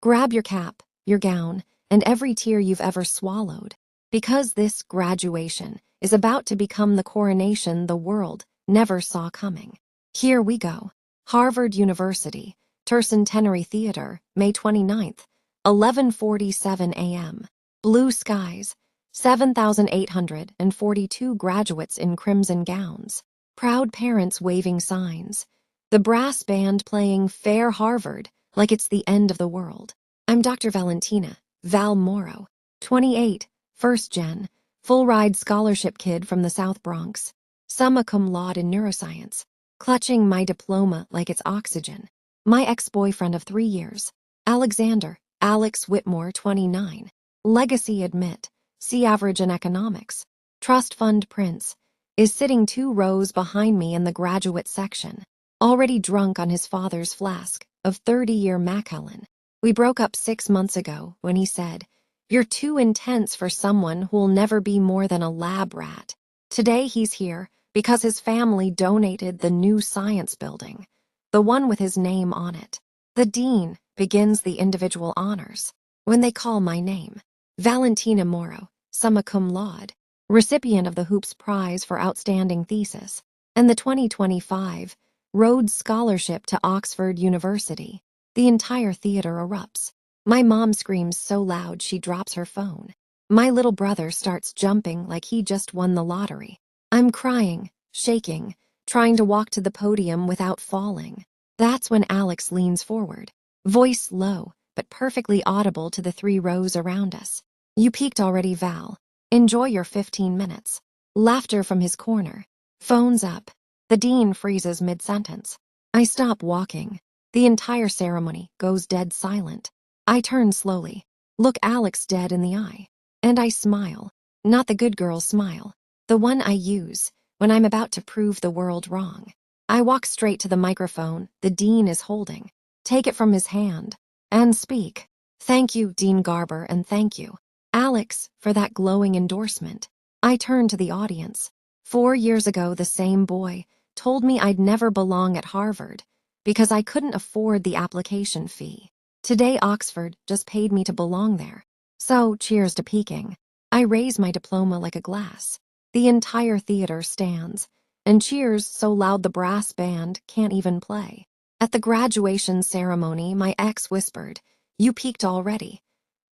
Grab your cap, your gown, and every tear you've ever swallowed, because this graduation is about to become the coronation the world never saw coming. Here we go. Harvard University, Tercentenary Theater, May 29th, 11:47 a.m. Blue skies, 7,842 graduates in crimson gowns, proud parents waving signs, the brass band playing Fair Harvard like it's the end of the world. I'm Dr. Valentina, Val Morrow, 28, first gen, full-ride scholarship kid from the South Bronx, summa cum laude in neuroscience, clutching my diploma like it's oxygen. My ex-boyfriend of 3 years, Alexander, Alex Whitmore, 29, legacy admit, C average in economics, trust fund prince, is sitting 2 rows behind me in the graduate section, already drunk on his father's flask of 30-year Macallan. We broke up 6 months ago when he said, "You're too intense for someone who'll never be more than a lab rat." Today he's here because his family donated the new science building, the one with his name on it. The dean begins the individual honors when they call my name. Valentina Morrow, summa cum laude, recipient of the Hoops Prize for Outstanding Thesis, and the 2025 Rhodes Scholarship to Oxford University. The entire theater erupts. My mom screams so loud she drops her phone. My little brother starts jumping like he just won the lottery. I'm crying, shaking, trying to walk to the podium without falling. That's when Alex leans forward, voice low but perfectly audible to the 3 rows around us. "You peaked already, Val. Enjoy your 15 minutes. Laughter from his corner. Phones up. The dean freezes mid-sentence. I stop walking. The entire ceremony goes dead silent. I turn slowly, look Alex dead in the eye, and I smile. Not the good girl smile, the one I use when I'm about to prove the world wrong. I walk straight to the microphone the dean is holding, take it from his hand, and speak. "Thank you, Dean Garber, and thank you, Alex, for that glowing endorsement." I turn to the audience. 4 years ago, the same boy told me I'd never belong at Harvard because I couldn't afford the application fee. Today, Oxford just paid me to belong there. So, cheers to peaking. I raise my diploma like a glass. The entire theater stands, and cheers so loud the brass band can't even play. At the graduation ceremony, my ex whispered, "You peaked already."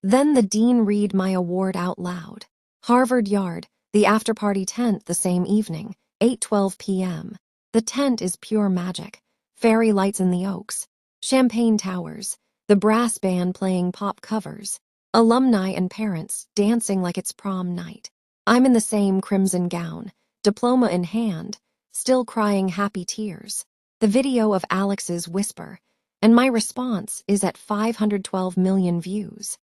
Then the dean read my award out loud. Harvard Yard, the after-party tent the same evening, 8:12 p.m. The tent is pure magic. Fairy lights in the oaks, champagne towers, the brass band playing pop covers, alumni and parents dancing like it's prom night. I'm in the same crimson gown, diploma in hand, still crying happy tears. The video of Alex's whisper, and my response is at 512 million views.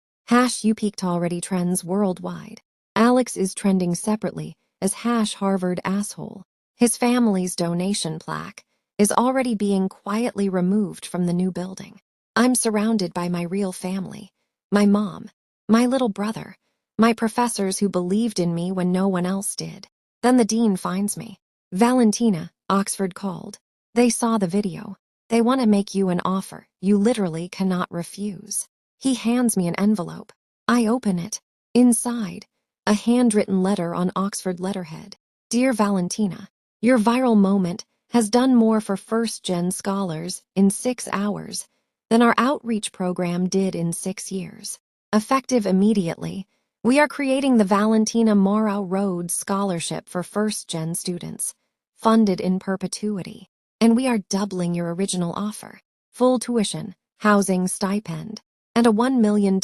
#You peaked already trends worldwide. Alex is trending separately as #Harvard asshole. His family's donation plaque is already being quietly removed from the new building. I'm surrounded by my real family, my mom, my little brother, my professors who believed in me when no one else did. Then the dean finds me. "Valentina," Oxford called. "They saw the video. They want to make you an offer you literally cannot refuse." He hands me an envelope. I open it. Inside, a handwritten letter on Oxford letterhead. "Dear Valentina, your viral moment has done more for first-gen scholars in 6 hours than our outreach program did in 6 years. Effective immediately, we are creating the Valentina Morrow Rhodes Scholarship for first-gen students, funded in perpetuity, and we are doubling your original offer. Full tuition, housing stipend, and a $1 million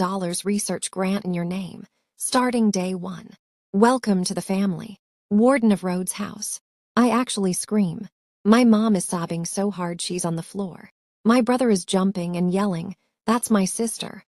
research grant in your name, starting day 1. Welcome to the family. Warden of Rhodes House." I actually scream. My mom is sobbing so hard she's on the floor. My brother is jumping and yelling, "That's my sister."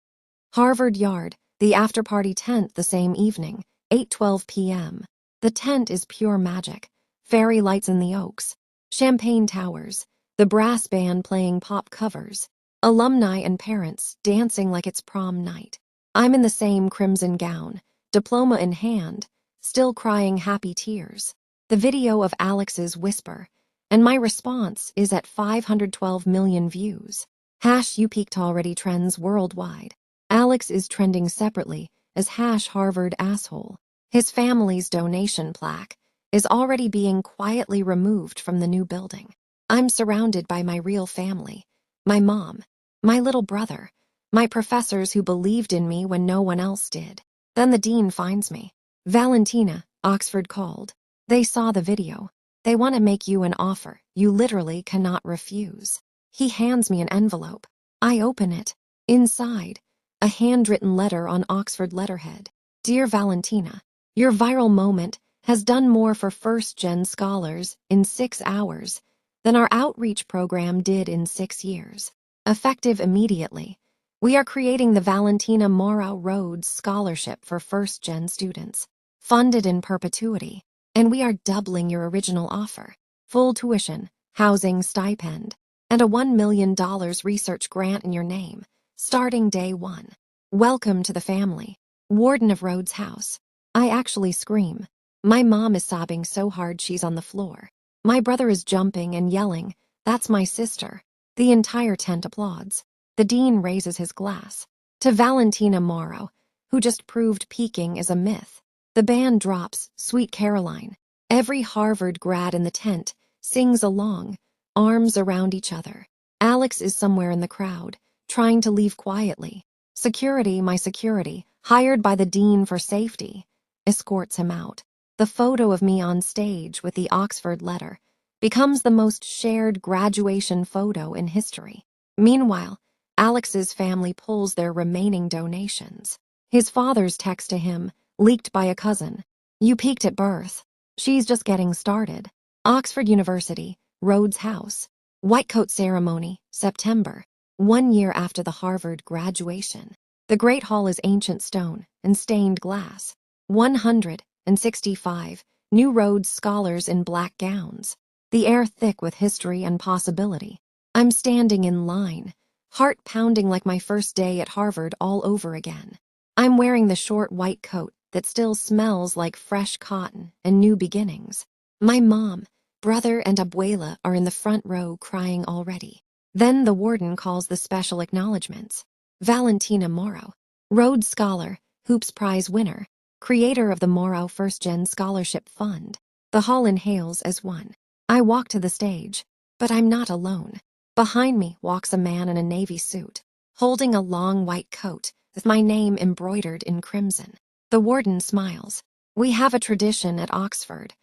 Harvard Yard, the after-party tent the same evening, 8:12 p.m. The tent is pure magic. Fairy lights in the oaks, champagne towers, the brass band playing pop covers, alumni and parents dancing like it's prom night. I'm in the same crimson gown, diploma in hand, still crying happy tears. The video of Alex's whisper, and my response is at 512 million views. You peaked already trends worldwide. Alex is trending separately as Harvard asshole. His family's donation plaque is already being quietly removed from the new building. I'm surrounded by my real family, my mom, my little brother, my professors who believed in me when no one else did. Then the dean finds me. Valentina, Oxford called. They saw the video. They want to make you an offer you literally cannot refuse. He hands me an envelope. I open it. Inside, a handwritten letter on Oxford letterhead. Dear Valentina, your viral moment has done more for first-gen scholars in 6 hours than our outreach program did in 6 years. Effective immediately, we are creating the Valentina Morrow Rhodes Scholarship for first-gen students, funded in perpetuity, and we are doubling your original offer. Full tuition, housing stipend, and a $1 million research grant in your name, starting day 1. Welcome to the family. Warden of Rhodes House. I actually scream. My mom is sobbing so hard she's on the floor. My brother is jumping and yelling, "That's my sister." The entire tent applauds. The dean raises his glass. To Valentina Morrow, who just proved peaking is a myth. The band drops Sweet Caroline. Every Harvard grad in the tent sings along, arms around each other. Alex is somewhere in the crowd, trying to leave quietly. Security, my security, hired by the dean for safety, escorts him out. The photo of me on stage with the Oxford letter becomes the most shared graduation photo in history. Meanwhile, Alex's family pulls their remaining donations. His father's text to him, leaked by a cousin. You peaked at birth. She's just getting started. Oxford University, Rhodes House. White coat ceremony, September. 1 year after the Harvard graduation. The Great Hall is ancient stone and stained glass. 165 new Rhodes scholars in black gowns. The air thick with history and possibility. I'm standing in line, heart pounding like my first day at Harvard all over again. I'm wearing the short white coat that still smells like fresh cotton and new beginnings. My mom, brother, and abuela are in the front row crying already. Then the warden calls the special acknowledgments. Valentina Morrow, Rhodes Scholar, Hoops Prize winner, creator of the Morrow First Gen Scholarship Fund. The hall inhales as one. I walk to the stage, but I'm not alone. Behind me walks a man in a navy suit, holding a long white coat with my name embroidered in crimson. The warden smiles. We have a tradition at Oxford.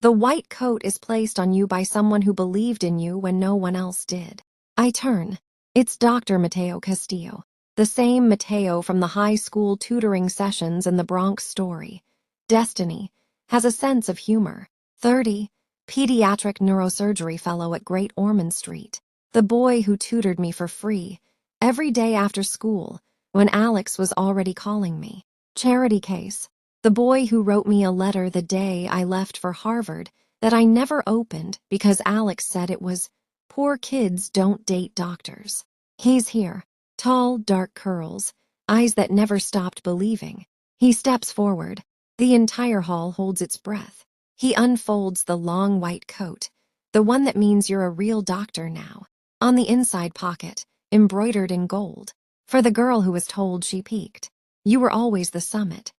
The white coat is placed on you by someone who believed in you when no one else did. I turn. It's Dr. Mateo Castillo, the same Mateo from the high school tutoring sessions in the Bronx story. Destiny has a sense of humor. 30, pediatric neurosurgery fellow at Great Ormond Street. The boy who tutored me for free every day after school when Alex was already calling me. Charity case. The boy who wrote me a letter the day I left for Harvard that I never opened because Alex said it was poor kids don't date doctors. He's here. Tall, dark curls, eyes that never stopped believing. He steps forward. The entire hall holds its breath. He unfolds the long white coat, the one that means you're a real doctor now. On the inside pocket, embroidered in gold. For the girl who was told she peaked. You were always the summit.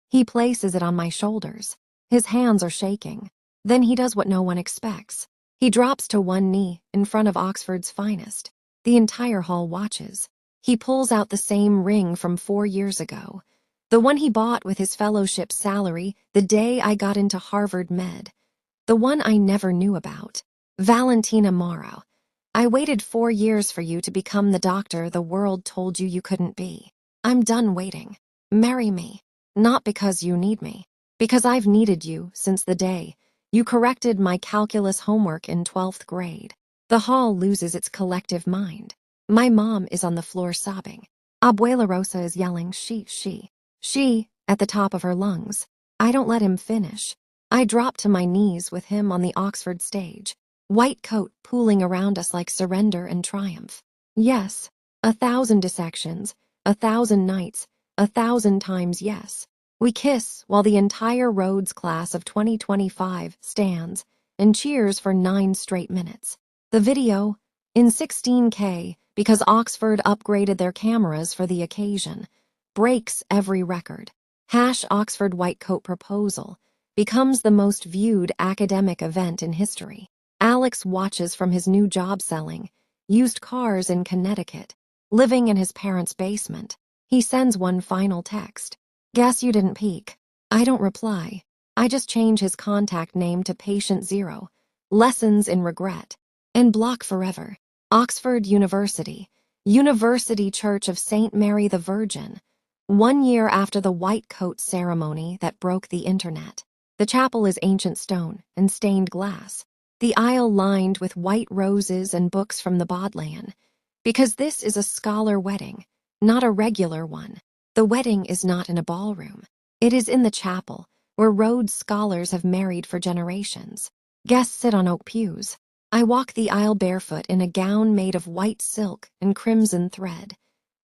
He places it on my shoulders. His hands are shaking. Then he does what no one expects. He drops to one knee in front of Oxford's finest. The entire hall watches. He pulls out the same ring from 4 years ago. The one he bought with his fellowship salary the day I got into Harvard Med. The one I never knew about. Valentina Morrow. I waited 4 years for you to become the doctor the world told you you couldn't be. I'm done waiting. Marry me. Not because you need me. Because I've needed you since the day you corrected my calculus homework in 12th grade. The hall loses its collective mind. My mom is on the floor sobbing. Abuela Rosa is yelling, she, at the top of her lungs. I don't let him finish. I drop to my knees with him on the Oxford stage. White coat pooling around us like surrender and triumph. Yes, 1,000 dissections, 1,000 nights, 1,000 times yes. We kiss while the entire Rhodes class of 2025 stands and cheers for 9 straight minutes. The video, in 16K because Oxford upgraded their cameras for the occasion. Breaks every record. #Oxford White Coat Proposal becomes the most viewed academic event in history. Alex watches from his new job selling used cars in Connecticut, living in his parents' basement. He sends one final text. Guess you didn't peek. I don't reply. I just change his contact name to Patient Zero, Lessons in Regret, and block forever. Oxford University, University Church of St. Mary the Virgin. 1 year after the white coat ceremony that broke the internet. The chapel is ancient stone and stained glass. The aisle lined with white roses and books from the Bodleian. Because this is a scholar wedding, not a regular one. The wedding is not in a ballroom. It is in the chapel, where Rhodes scholars have married for generations. Guests sit on oak pews. I walk the aisle barefoot in a gown made of white silk and crimson thread,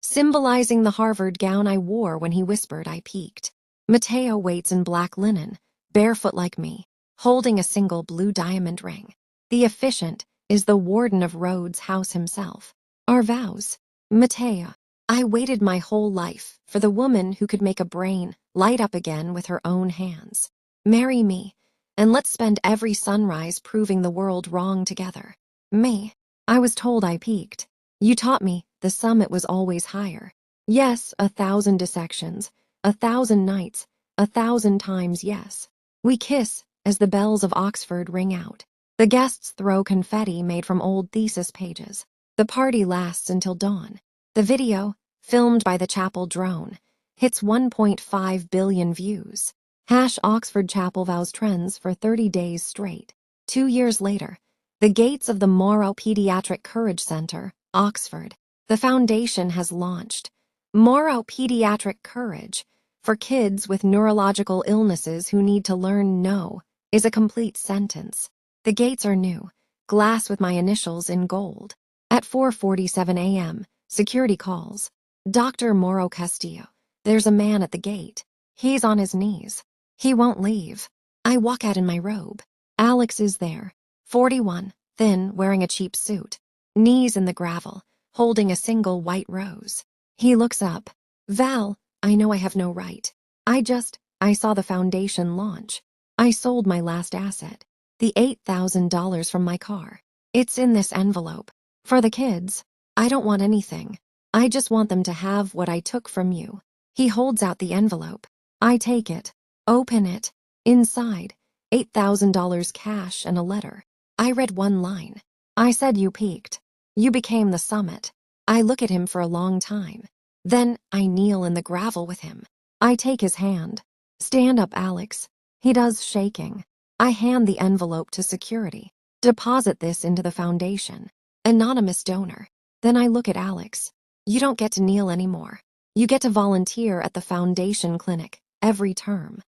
symbolizing the Harvard gown I wore when he whispered I peeked. Mateo waits in black linen, barefoot like me, holding a single blue diamond ring. The officiant is the warden of Rhodes' house himself. Our vows. Mateo, I waited my whole life for the woman who could make a brain light up again with her own hands. Marry me, and let's spend every sunrise proving the world wrong together. Me. I was told I peaked. You taught me the summit was always higher. Yes, 1,000 dissections, 1,000 nights, 1,000 times yes. We kiss as the bells of Oxford ring out. The guests throw confetti made from old thesis pages. The party lasts until dawn. The video, filmed by the chapel drone, hits 1.5 billion views. #Oxford Chapel vows trends for 30 days straight. 2 years later, the gates of the Morrow Pediatric Courage Center, Oxford. The foundation has launched. Morrow Pediatric Courage, for kids with neurological illnesses who need to learn no, is a complete sentence. The gates are new, glass with my initials in gold. At 4:47 a.m., security calls. Dr. Morrow Castillo, there's a man at the gate. He's on his knees. He won't leave. I walk out in my robe. Alex is there, 41, thin, wearing a cheap suit, knees in the gravel, holding a single white rose. He looks up. Val, I know I have no right. I saw the foundation launch. I sold my last asset, the $8,000 from my car. It's in this envelope. For the kids, I don't want anything. I just want them to have what I took from you. He holds out the envelope. I take it. Open it. Inside, $8,000 cash and a letter. I read one line. I said you peaked. You became the summit. I look at him for a long time. Then I kneel in the gravel with him. I take his hand. Stand up, Alex. He does, shaking. I hand the envelope to security. Deposit this into the foundation. Anonymous donor. Then I look at Alex. You don't get to kneel anymore. You get to volunteer at the foundation clinic every term.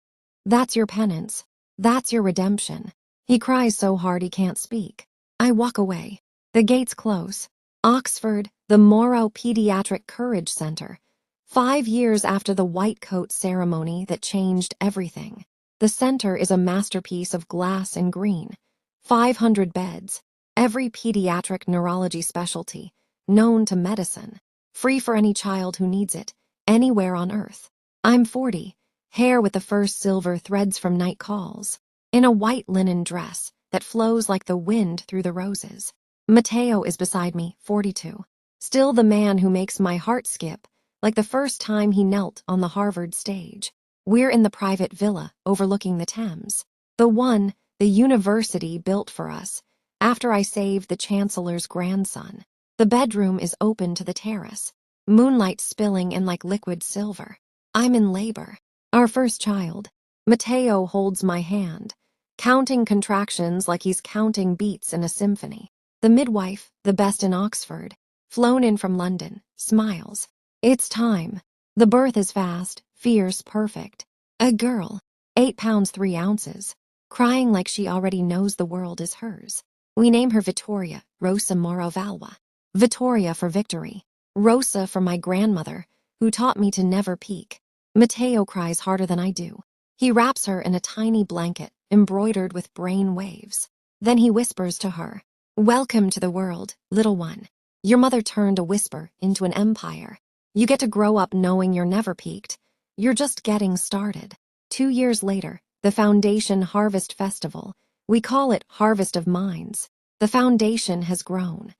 That's your penance. That's your redemption. He cries so hard he can't speak. I walk away. The gates close. Oxford, the Morrow Pediatric Courage Center. 5 years after the white coat ceremony that changed everything. The center is a masterpiece of glass and green. 500 beds. Every pediatric neurology specialty known to medicine. Free for any child who needs it, anywhere on earth. I'm 40, hair with the first silver threads from night calls, in a white linen dress that flows like the wind through the roses. Mateo is beside me, 42, still the man who makes my heart skip, like the first time he knelt on the Harvard stage. We're in the private villa overlooking the Thames, the one the university built for us after I saved the chancellor's grandson. The bedroom is open to the terrace, moonlight spilling in like liquid silver. I'm in labor. Our first child. Mateo holds my hand, counting contractions like he's counting beats in a symphony. The midwife, the best in Oxford, flown in from London, smiles. It's time. The birth is fast, fierce, perfect. A girl, 8 pounds 3 ounces, crying like she already knows the world is hers. We name her Vittoria Rosa Moro Valwa. Vittoria for victory. Rosa for my grandmother, who taught me to never peek. Mateo cries harder than I do. He wraps her in a tiny blanket embroidered with brain waves. Then he whispers to her, Welcome to the world, little one. Your mother turned a whisper into an empire. You get to grow up knowing you're never peaked. You're just getting started. 2 years later, the Foundation Harvest Festival. We call it Harvest of Minds. The foundation has grown.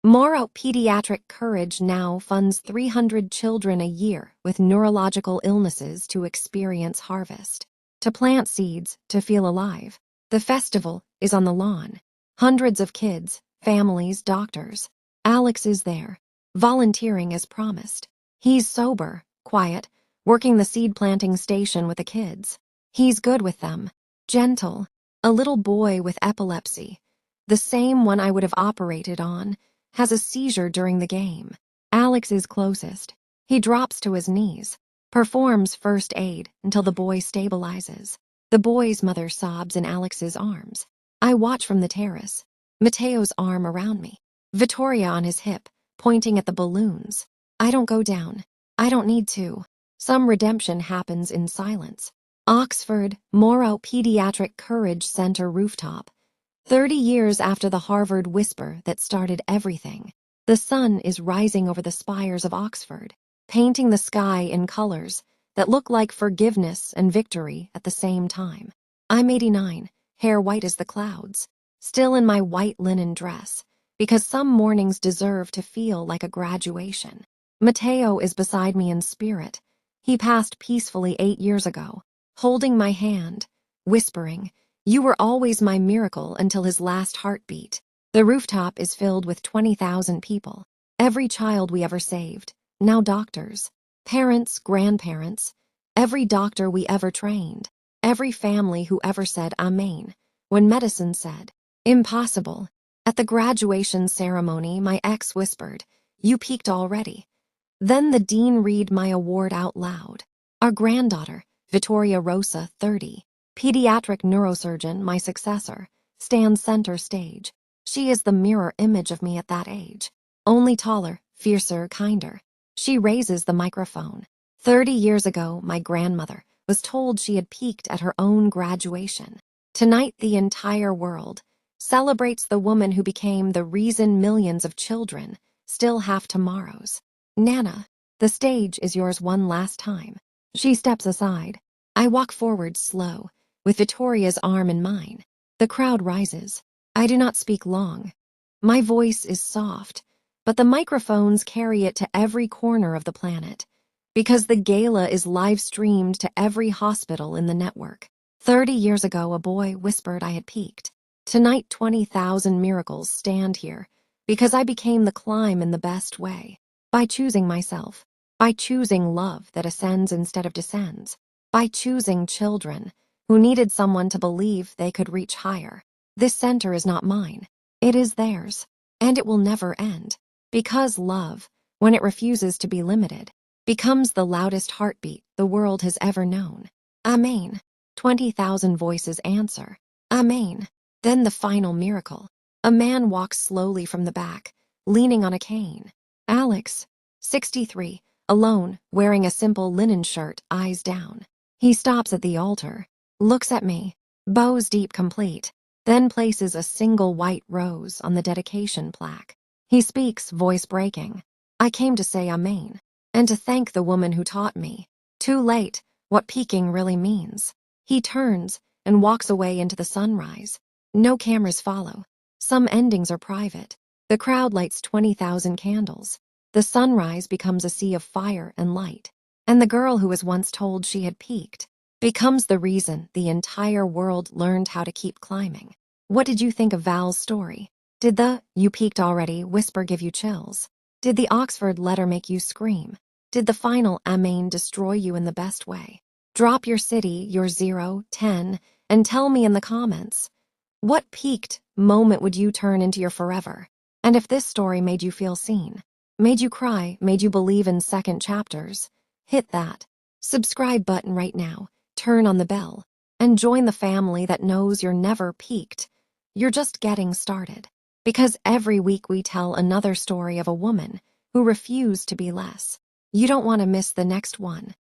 Moro Pediatric Courage now funds 300 children a year with neurological illnesses to experience harvest, to plant seeds, to feel alive. The festival is on the lawn. Hundreds of kids, families, doctors. Alex is there, volunteering as promised. He's sober, quiet, working the seed planting station with the kids. He's good with them, gentle, a little boy with epilepsy, the same one I would have operated on, has a seizure during the game. Alex is closest. He drops to his knees, performs first aid until the boy stabilizes. The boy's mother sobs in Alex's arms. I watch from the terrace, Mateo's arm around me, Vittoria on his hip, pointing at the balloons. I don't go down. I don't need to. Some redemption happens in silence. Oxford, Moro Pediatric Courage Center rooftop. 30 years after the Harvard whisper that started everything, the sun is rising over the spires of Oxford, painting the sky in colors that look like forgiveness and victory at the same time. I'm 89, hair white as the clouds, still in my white linen dress, because some mornings deserve to feel like a graduation. Mateo is beside me in spirit. He passed peacefully 8 years ago, holding my hand, whispering, "You were always my miracle," until his last heartbeat. The rooftop is filled with 20,000 people. Every child we ever saved, now doctors, parents, grandparents, every doctor we ever trained, every family who ever said Amen when medicine said, impossible. At the graduation ceremony, my ex whispered, "You peaked already." Then the dean read my award out loud. Our granddaughter, Vittoria Rosa, 30, pediatric neurosurgeon, my successor, stands center stage. She is the mirror image of me at that age, only taller, fiercer, kinder. She raises the microphone. 30 years ago, my grandmother was told she had peaked at her own graduation. Tonight, the entire world celebrates the woman who became the reason millions of children still have tomorrows. Nana, the stage is yours one last time. She steps aside. I walk forward slow, with Vittoria's arm in mine. The crowd rises. I do not speak long. My voice is soft, but the microphones carry it to every corner of the planet, because the gala is live-streamed to every hospital in the network. 30 years ago, a boy whispered I had peaked. Tonight, 20,000 miracles stand here, because I became the climb in the best way. By choosing myself, by choosing love that ascends instead of descends, by choosing children who needed someone to believe they could reach higher. This center is not mine. It is theirs, and it will never end. Because love, when it refuses to be limited, becomes the loudest heartbeat the world has ever known. Amen. 20,000 voices answer. Amen. Then the final miracle. A man walks slowly from the back, leaning on a cane. Alex, 63, alone, wearing a simple linen shirt, eyes down. He stops at the altar, looks at me, bows deep complete, then places a single white rose on the dedication plaque. He speaks, voice breaking. I came to say Amen, and to thank the woman who taught me, too late, what peaking really means. He turns and walks away into the sunrise. No cameras follow. Some endings are private. The crowd lights 20,000 candles. The sunrise becomes a sea of fire and light. And the girl who was once told she had peaked becomes the reason the entire world learned how to keep climbing. What did you think of Val's story? Did the "you peaked already" whisper give you chills? Did the Oxford letter make you scream? Did the final Amen destroy you in the best way? Drop your city, your 0, 10, and tell me in the comments. What peaked moment would you turn into your forever? And if this story made you feel seen, made you cry, made you believe in second chapters, hit that subscribe button right now, turn on the bell, and join the family that knows you're never peaked. You're just getting started. Because every week we tell another story of a woman who refused to be less. You don't want to miss the next one.